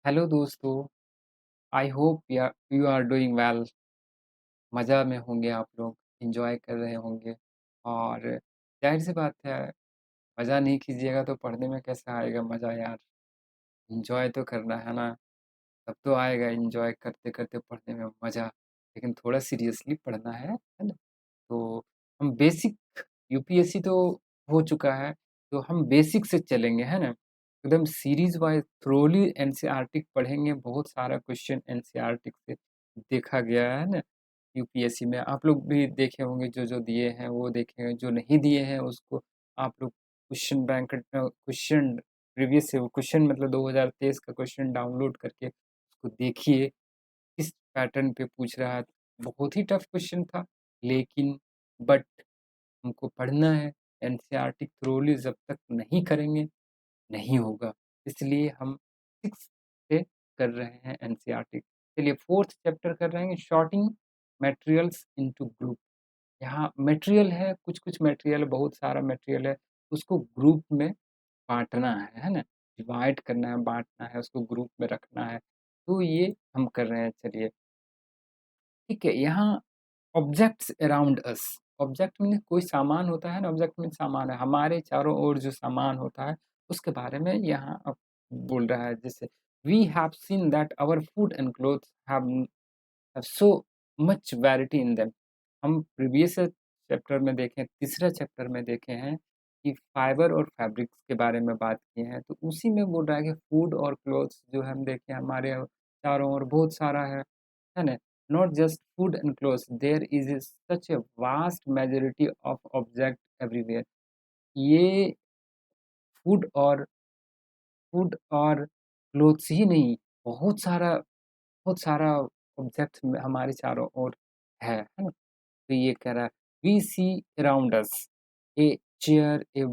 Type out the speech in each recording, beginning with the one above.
Hello दोस्तों, I hope you are doing well. मज़ा में होंगे आप लोग, एंजॉय कर रहे होंगे और ज़ाहिर सी बात है, मज़ा नहीं कीजिएगा तो पढ़ने में कैसे आएगा मज़ा यार। एंजॉय तो करना है ना, तब तो आएगा एंजॉय करते करते पढ़ने में मज़ा। लेकिन थोड़ा सीरियसली पढ़ना है ना। तो हम बेसिक, यूपीएससी तो हो चुका है, तो हम बेसिक से चलेंगे, है ना? एकदम सीरीज़ वाइज़ थ्रोली एनसीईआरटी पढ़ेंगे, बहुत सारा क्वेश्चन एनसीईआरटी से देखा गया है ना? यूपीएससी में आप लोग भी देखे होंगे, जो-जो दिए हैं वो देखे हैं, जो नहीं दिए हैं उसको आप लोग क्वेश्चन प्रीवियस से क्वेश्चन मतलब 2023 का क्वेश्चन डाउनलोड करके उसको देखिए, किस पैटर्न पे पूछ रहा है। बहुत ही टफ क्वेश्चन था, लेकिन बट हमको पढ़ना है। एनसीईआरटी थ्रोली जब तक नहीं करेंगे, नहीं होगा। इसलिए हम 6 से कर रहे हैं एनसीईआरटी। चलिए 4th चैप्टर कर रहे हैं, शॉर्टिंग मटेरियल्स इंटू ग्रुप। यहाँ मटेरियल है, कुछ-कुछ मटेरियल, बहुत सारा मटेरियल है, उसको ग्रुप में बाँटना है ना? डिवाइड करना है, बाँटना है, उसको ग्रुप में रखना है। तो ये हम कर रहे हैं, चलिए। ठीक है, यहाँ ऑब्जेक्ट्स अराउंड अस। ऑब्जेक्ट मीन्स कोई सामान होता है ना, ऑब्जेक्ट मीन्स सामान है। हमारे चारों ओर जो सामान होता है, उसके बारे में यहाँ अब बोल रहा है। जैसे we have seen that our food and clothes have so much variety in them. हम प्रीवियस चैप्टर में देखें, तीसरा चैप्टर में देखे हैं कि फाइबर और फैब्रिक्स के बारे में बात किए हैं, तो उसी में बोल रहा है कि फूड और क्लॉथ्स जो हम देखें हमारे चारों ओर बहुत सारा है ना? Not just food and clothes, there is such a vast majority of object everywhere. ये फूड और क्लॉथ्स ही नहीं, बहुत सारा ऑब्जेक्ट हमारे चारों ओर है ना? तो ये कह रहा है we see around us a chair, a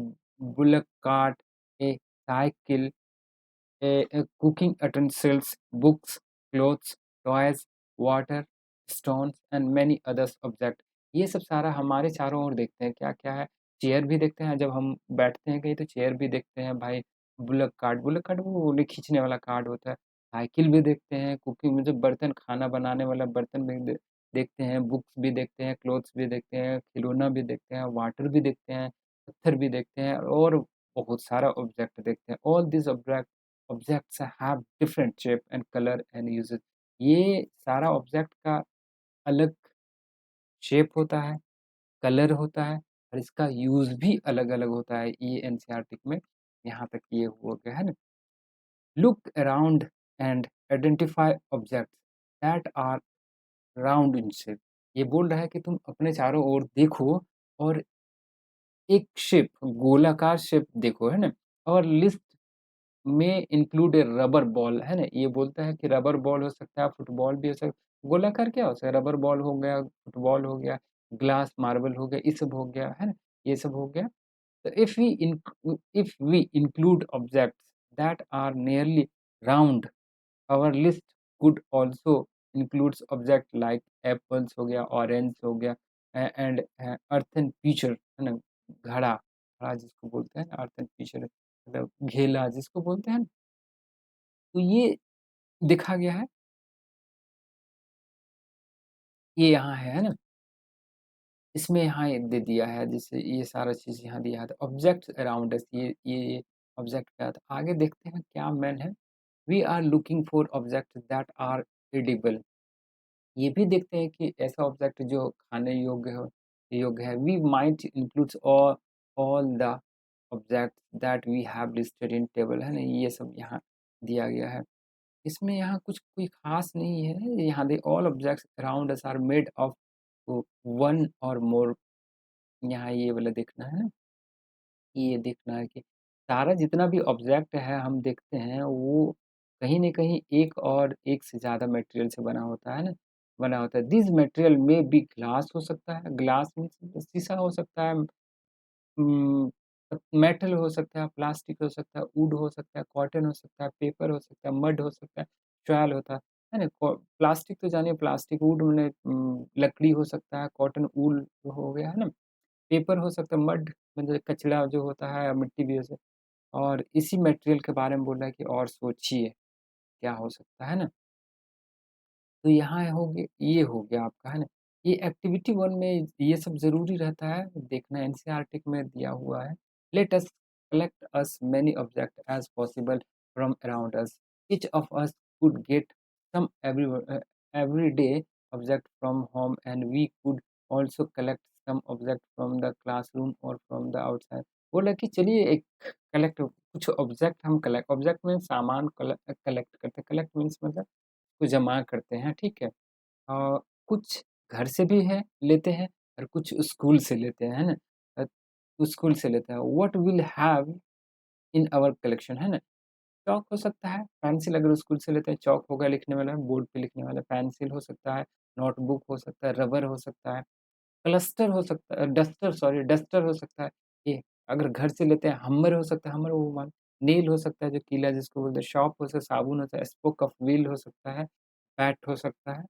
bullock cart, a cycle, cooking utensils, books, clothes, toys, water, stones and many others object। ये सब सारा हमारे चारों ओर देखते हैं, क्या-क्या है? चेयर भी देखते हैं, जब हम बैठते हैं कहीं तो चेयर भी देखते हैं भाई। बुलक कार्ट वो खींचने वाला कार्ड होता है। साइकिल भी देखते हैं, कुकिंग में जो बर्तन, खाना बनाने वाला बर्तन भी देखते हैं, बुक्स भी देखते हैं, क्लॉथ्स भी देखते हैं, खिलौना भी देखते हैं, वाटर भी देखते हैं, पत्थर भी देखते हैं और बहुत सारा ऑब्जेक्ट देखते हैं। All this objects have different shape and colour and uses. ये सारा ऑब्जेक्ट का अलग शेप होता है, कलर होता है और इसका यूज़ भी अलग-अलग होता है। ये एनसीईआरटी में यहाँ तक ये हो गया है ना। Look around and identify objects that are round in shape. ये बोल रहा है कि तुम अपने चारों ओर देखो और एक शेप, गोलाकार शेप देखो, है ना? और लिस्ट में इंक्लूड ए रबर बॉल, है ना? ये बोलता है कि रबर बॉल हो सकता है, फुटबॉल भी हो सकता, गोलाकार क्या हो सकता है? रबर बॉल हो गया, फुटबॉल हो गया, ग्लास मार्बल हो गया, ये सब हो गया, है ना? ये सब हो गया। तो if we include objects that are nearly round, our list could also includes object like apples हो गया, ऑरेंज हो गया एंड अर्थन पीचर, है ना? घड़ा, घड़ा जिसको बोलते हैं ना, अर्थन पीचर मतलब घेला जिसको बोलते हैं ना, तो ये देखा गया है, ये यहाँ है ना? इसमें यहाँ ये दे दिया है, जैसे ये सारा चीज़ यहाँ दिया है, तो ऑब्जेक्ट्स अराउंड अस, ये ऑब्जेक्ट क्या था? आगे देखते हैं क्या मेन है। We are looking for objects that are edible. ये भी देखते हैं कि ऐसा ऑब्जेक्ट जो खाने योग्य है। We might includes all the objects that we have listed in table, है ना? ये सब यहाँ दिया गया है। इसमें यहाँ कुछ कोई ख़ास नहीं है। यहाँ they all objects around us are made of one or more. यहाँ ये वाला देखना है, ये देखना है कि सारा जितना भी ऑब्जेक्ट है हम देखते हैं, वो कहीं न कहीं एक और एक से ज़्यादा मटेरियल से बना होता है ना, बना होता है। दिस मटेरियल में बी ग्लास हो सकता है, ग्लास मीन्स शीशा हो सकता है, उम, मेटल हो सकता है, प्लास्टिक हो सकता है, वुड हो सकता है, कॉटन हो सकता है, पेपर हो सकता है, मड हो सकता है, सॉइल होता है ना? प्लास्टिक तो जानिए, प्लास्टिक, वुड माने लकड़ी हो सकता है, कॉटन वूल हो गया, है ना? पेपर हो सकता है, मड मतलब कचरा जो होता है, मिट्टी भी हो सकती है। और इसी मटेरियल के बारे में बोल रहा है कि और सोचिए, क्या हो सकता है ना? तो यहाँ हो गया आपका, है ना? ये एक्टिविटी 1 में ये सब ज़रूरी रहता है, देखना एनसीईआरटी में दिया हुआ है। Let us collect as many object as possible from around us. Each of us could get some everyday object from home and we could also collect some object from the classroom or from the outside. बोला कि चलिए एक collect कुछ object हम collect object means सामान collect करते हैं। Collect means मतलब को जमा करते हैं, ठीक है? कुछ घर से भी है लेते हैं और कुछ स्कूल से लेते हैं, है ना? स्कूल से लेते हैं। What will have in our collection, है ना? चॉक हो सकता है, पेंसिल अगर स्कूल से लेते हैं, चॉक हो गया लिखने वाला, बोर्ड पे लिखने वाला, पेंसिल हो सकता है, नोटबुक हो सकता है, रबर हो सकता है, क्लस्टर हो सकता है, डस्टर सॉरी डस्टर हो सकता है। ये अगर घर से लेते हैं, हमर हो सकता है, हमर वो मान नेल हो सकता है जो कीला जिसको बोलते हैं, शॉप हो सकता है, साबुन होता है, स्पोक ऑफ व्हील हो सकता है, बैट हो सकता है।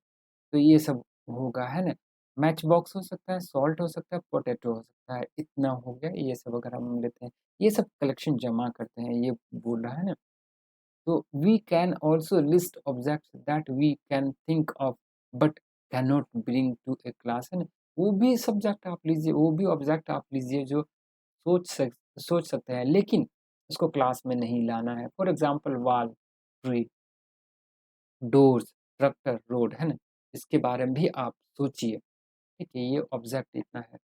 तो ये सब होगा, है ना? मैच बॉक्स हो सकता है, सॉल्ट हो सकता है, पोटैटो हो सकता है, इतना हो गया, ये सब अगर हम लेते हैं, ये सब कलेक्शन जमा करते हैं, ये बोल रहा है ना? तो we can also list objects that we can think of but can not bring to a class, है ना? वो भी सब्जेक्ट आप लीजिए, वो भी ऑब्जेक्ट आप लीजिए जो सोच सक सोच सकते हैं, लेकिन उसको क्लास में नहीं लाना है। For example wall, tree, doors, tractor, road, है ना? इसके बारे में भी आप सोचिए, ठीक है? ये ऑब्जेक्ट इतना है।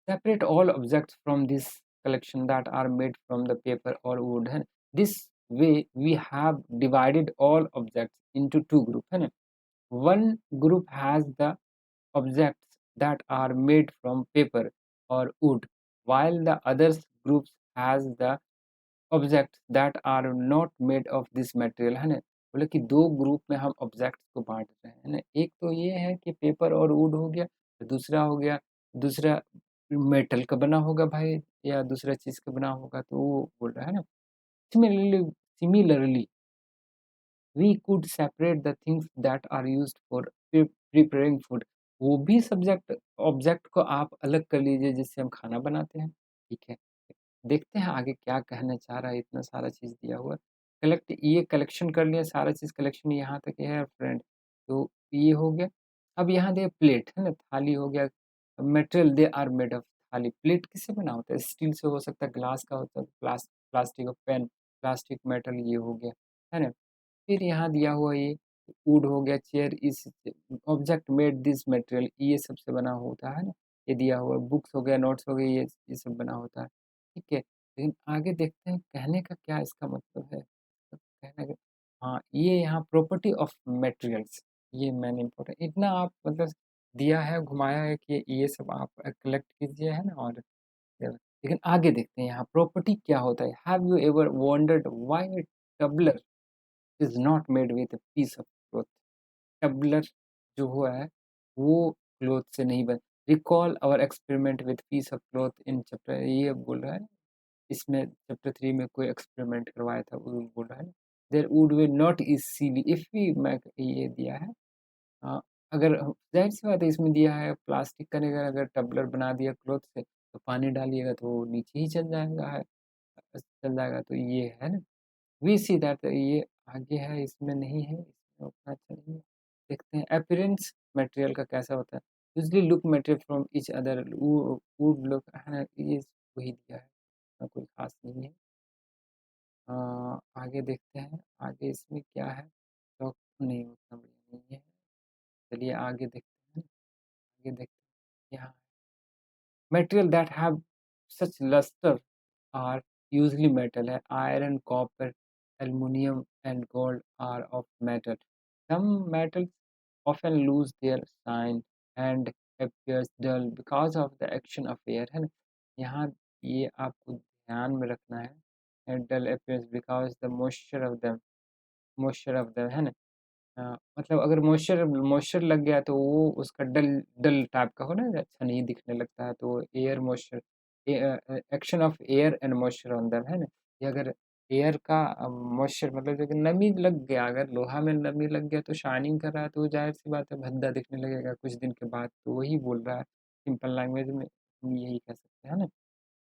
Separate all objects from this collection that are made from the paper or wood, है ना? This way we have divided all objects into two groups, है ना? One group has the objects that are made from paper or wood, while the other groups has the object that are not made of this material, है ना? बोले कि 2 group में हम objects को बाँट रहे हैं, है ना? एक तो ये है कि पेपर और वुड हो गया, दूसरा हो गया दूसरा मेटल का बना होगा भाई या दूसरा चीज़ का बना होगा, तो वो बोल रहा है ना? Similarly we could separate the things that are used for preparing food. वो भी सब्जेक्ट ऑब्जेक्ट को आप अलग कर लीजिए जिससे हम खाना बनाते हैं, ठीक है? देखते हैं आगे क्या कहना चाह रहा है, इतना सारा चीज़ दिया हुआ है। ये कलेक्शन कर लिया, सारा चीज़ कलेक्शन यहाँ तक है फ्रेंड। तो ये हो गया। अब यहाँ देखिए प्लेट, है ना? थाली हो गया, material they are made of thali. Plate किससे बना होता है? स्टील से हो सकता है, ग्लास का होता है, plastic of pen, plastic metal ये हो गया, है ना? फिर यहाँ दिया हुआ ये वुड हो गया, चेयर इस ऑब्जेक्ट मेड दिस मटेरियल ये सबसे बना होता है ना? ये दिया हुआ बुक्स हो गया, नोट्स हो गए, ये सब बना होता है, ठीक है? लेकिन आगे देखते हैं कहने का क्या इसका मतलब है? तो कहने का हाँ, ये यहाँ प्रॉपर्टी ऑफ मटेरियल्स ये मेन इम्पोर्टेंट इतना आप मतलब दिया है, घुमाया है कि ये सब आप कलेक्ट कीजिए, है ना? और लेकिन आगे देखते हैं यहाँ प्रॉपर्टी क्या होता है? Have you ever wondered why tumbler is not made with a piece of cloth? Tumbler जो हुआ है, वो क्लॉथ से नहीं बन recall our experiment with piece of cloth in chapter ये बोल रहा है, इसमें चैप्टर 3 में कोई एक्सपेरिमेंट करवाया था, वो बोल रहा है। There would be not easily if we make ये दिया है अगर ज़ाहिर-सी बात है इसमें दिया है प्लास्टिक का अगर अगर टबलर बना दिया क्लॉथ से, तो पानी डालिएगा तो वो नीचे ही चल जाएगा चल जाएगा तो ये है ना? वी सी दैट ये आगे है इसमें नहीं है, इसमें उतना अच्छा नहीं है। देखते हैं अपीयरेंस मटेरियल का कैसा होता है? Usually look material from each other वु वुड लुक है ना? ये वही दिया है, इतना कोई ख़ास नहीं है। अ, आगे देखते हैं, आगे इसमें क्या है? तो नहीं उतना बढ़िया नहीं है। चलिए आगे देखते हैं, आगे देखते हैं यहाँ material that have such luster are usually metal है iron, copper, aluminum and gold are of metal. Some metals often lose their shine and appears dull because of the action of air है ना? यहाँ ये आपको ध्यान में रखना है dull appears because the moisture of them है ना? मतलब अगर मॉइस्चर लग गया तो वो उसका डल डल टाइप का हो ना अच्छा नहीं दिखने लगता है तो air moisture action of air and moisture on them है ना ये अगर एयर का मॉइस्चर मतलब जब नमी लग गया अगर लोहा में नमी लग गया तो शाइनिंग कर रहा है तो जाहिर सी बात है भद्दा दिखने लगेगा कुछ दिन के बाद तो वही बोल रहा है सिंपल लैंग्वेज में हम यही कह सकते हैं ना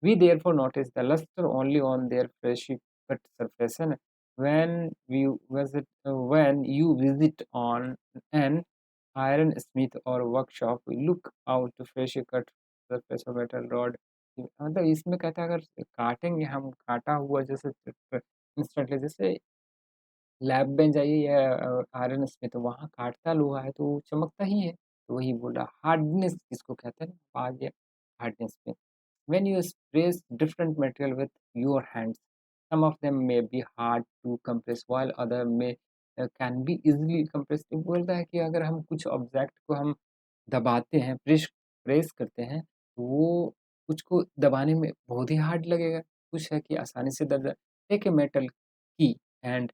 we therefore notice the luster only on their freshly cut surface है ना when you visit on an iron smith or workshop, look out to freshly cut surface of metal rod। मतलब इसमें कहता है अगर काटेंगे हम काटा हुआ जैसे इंस्टेंटली जैसे लैब में जाइए या आयरन स्मिथ वहाँ काटता लोहा है तो वो चमकता ही है। तो वही बोल रहा हार्डनेस जिसको कहते हैं ना आ गया हार्डनेस पे। When you press different material with your hands, some of them may be hard to compress while other may can be easily compressed। तो बोलता है कि अगर हम कुछ ऑब्जेक्ट को हम दबाते हैं, प्रेस प्रेस करते हैं, तो वो कुछ को दबाने में बहुत ही हार्ड लगेगा, कुछ है कि आसानी से दब जाए। Take a metal key and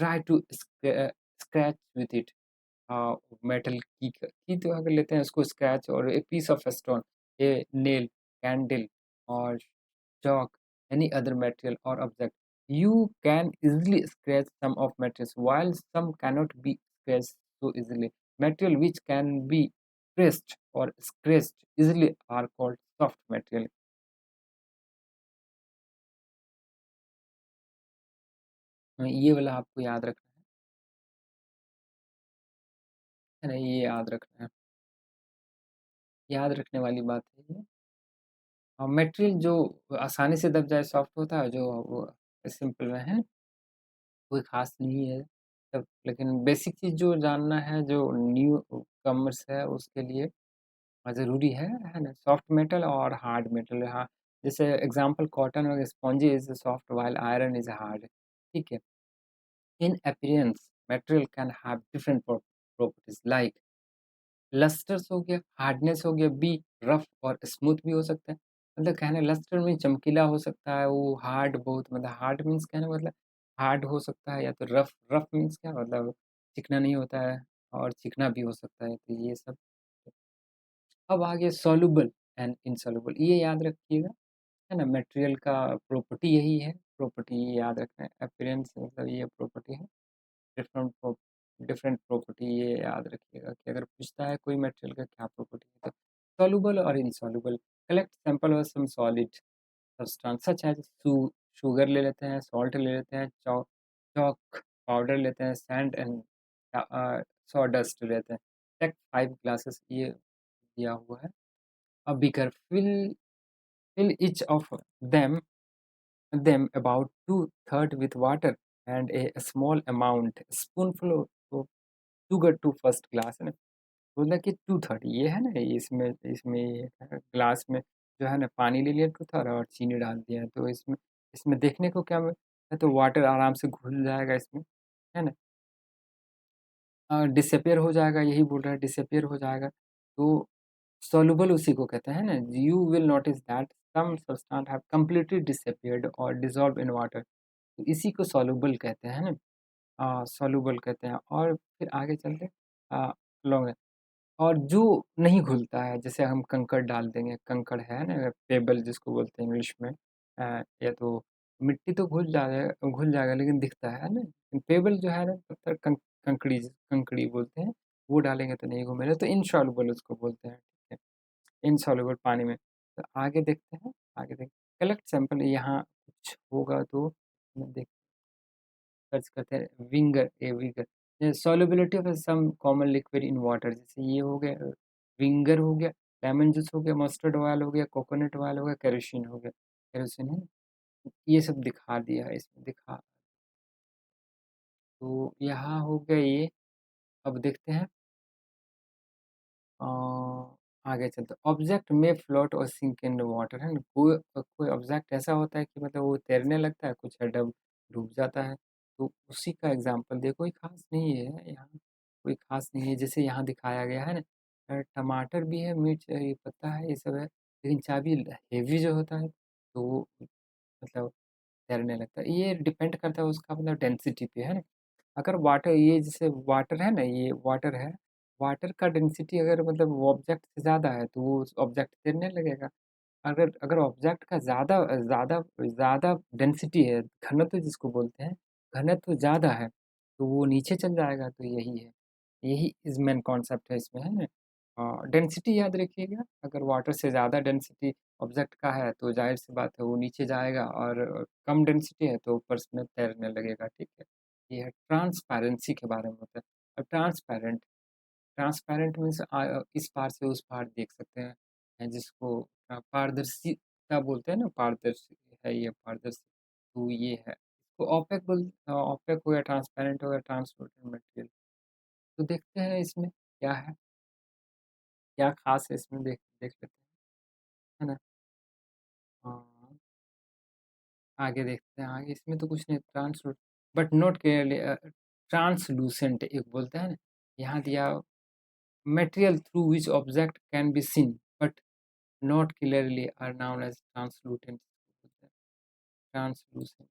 try to scratch with it. Metal key तो अगर लेते हैं उसको स्क्रैच और a piece of stone, a nail, candle और chalk, any other material or object. You can easily scratch some of materials, while some cannot be scratched so easily. Material which can be pressed or scratched easily are called soft material। ये वाला आपको याद रखना है ना, ये याद रखना है, याद रखने वाली बात है ये। और मटेरियल जो आसानी से दब जाए सॉफ्ट होता है, जो वो सिंपल में है कोई खास नहीं है तब, लेकिन बेसिक चीज़ जो जानना है जो न्यू कमर्स है उसके लिए ज़रूरी है ना? सॉफ्ट मेटल और हार्ड मेटल। हाँ, जैसे एग्ज़ाम्पल कॉटन और spongy is soft while iron is hard. ठीक है? In appearance material can have different properties like lustres हो गया, हार्डनेस हो गया, बी रफ और स्मूथ भी हो सकता है। मतलब कहना लस्टर में चमकीला हो सकता है, वो हार्ड बहुत मतलब हार्ड मीन्स कहना मतलब हार्ड हो सकता है, या तो रफ रफ मीन्स क्या मतलब चिकना नहीं होता है और चिकना भी हो सकता है, तो ये सब। अब आगे सॉल्युबल एंड इनसॉल्युबल, ये याद रखिएगा, है ना? मटेरियल का प्रॉपर्टी यही है, प्रॉपर्टी ये याद रखना है, अपीयरेंस मतलब ये प्रॉपर्टी है, डिफरेंट डिफरेंट प्रॉपर्टी ये याद रखिएगा कि अगर पूछता है कोई मटेरियल का क्या प्रॉपर्टी है तो सॉल्युबल और इनसॉल्युबल। कलेक्ट सैंपल और सम सॉलिड सब्सटेंस सच है, शुगर ले लेते हैं, सॉल्ट ले लेते हैं, चॉक चॉक पाउडर लेते हैं, सैंड एंड सॉ डस्ट लेते हैं। टेक 5 ग्लासेस ये दिया हुआ है। A beaker, fill each of them them about two-thirds with water and a small amount spoonful of sugar to first glass, है ना? बोला कि 2/3 ये है ना, ये इसमें इसमें ये है, ग्लास में जो है ना पानी ले लिया 2/3 और चीनी डाल दिया, तो इसमें इसमें देखने को क्या है, तो वाटर आराम से घुल जाएगा इसमें, है ना? डिसअपियर हो जाएगा, यही बोल रहा है डिसअपियर हो जाएगा। तो सॉल्युबल उसी को कहते हैं ना, you will notice that some substance have completely disappeared or dissolve in water. तो इसी को सॉल्युबल कहते हैं ना, सॉल्युबल कहते हैं। और फिर आगे चलते लॉन्ग और जो नहीं घुलता है, जैसे हम कंकड़ डाल देंगे, कंकड़ है ना पेबल जिसको बोलते हैं इंग्लिश में, या तो मिट्टी तो घुल जाएगा लेकिन दिखता है ना, पेबल जो है ना पत्थर कंकड़ी कंकड़ी बोलते हैं, वो डालेंगे तो नहीं घुमेगा, तो इनसॉल्युबल उसको बोलते हैं, ठीक है, इनसॉल्युबल पानी में। तो आगे देखते हैं, आगे देखते कलेक्ट सैंपल, यहाँ कुछ होगा तो देख सर्च करते हैं। Vinegar a vinegar solubility of some common liquid in water, जैसे ये हो गया विंगर हो गया, लेमन जूस हो गया, मस्टर्ड ऑयल हो गया, कोकोनट ऑयल हो गया, केरोसिन हो गया, केरोसिन है, ये सब दिखा दिया है इसमें दिखा। तो यहाँ हो गया ये। अब देखते हैं अ, आगे चलते ऑब्जेक्ट में फ्लोट और सिंक इन वाटर, है ना? कोई कोई ऑब्जेक्ट ऐसा होता है कि मतलब वो तैरने लगता है, कुछ है डब डूब जाता है, तो उसी का एग्जाम्पल देखो, कोई खास नहीं है यहाँ, कोई खास नहीं है, जैसे यहाँ दिखाया गया है ना। टमाटर भी है, मिर्च है, ये पत्ता है, ये सब है, लेकिन चाबी हेवी जो होता है तो वो मतलब तैरने लगता है। ये डिपेंड करता है उसका मतलब डेंसिटी पे, है ना? अगर वाटर ये जैसे वाटर है ना, ये वाटर है, वाटर का डेंसिटी अगर मतलब वो ऑब्जेक्ट से ज़्यादा है तो वो ऑब्जेक्ट तैरने लगेगा। अगर अगर ऑब्जेक्ट का ज़्यादा ज़्यादा ज़्यादा डेंसिटी है, घनत्व जिसको बोलते हैं, घनत्व ज़्यादा है, तो वो नीचे चल जाएगा, तो यही है। यही इस मेन कॉन्सेप्ट है इसमें, है ना? डेंसिटी याद रखिएगा, अगर वाटर से ज़्यादा डेंसिटी ऑब्जेक्ट का है तो ज़ाहिर-सी बात है वो नीचे जाएगा, और कम डेंसिटी है तो ऊपर में तैरने लगेगा, ठीक है? ये है ट्रांसपेरेंसी के बारे में होता है। अब ट्रांसपेरेंट ट्रांसपेरेंट मीन्स इस पार से उस पार देख सकते हैं, जिसको पारदर्शिता बोलते हैं ना, पारदर्शी है ये, पारदर्शी, तो ये है। तो ओपेक हो या ट्रांसपेरेंट हो या ट्रांसलूसेंट मटेरियल। तो देखते हैं इसमें क्या है, क्या खास है इसमें, देख देख लेते हैं, है ना? हाँ, आगे देखते हैं, आगे इसमें तो कुछ नहीं, translucent but not clearly translucent एक बोलते हैं ना, यहाँ दिया material through which object can be seen but not clearly are known as translucent, translucent.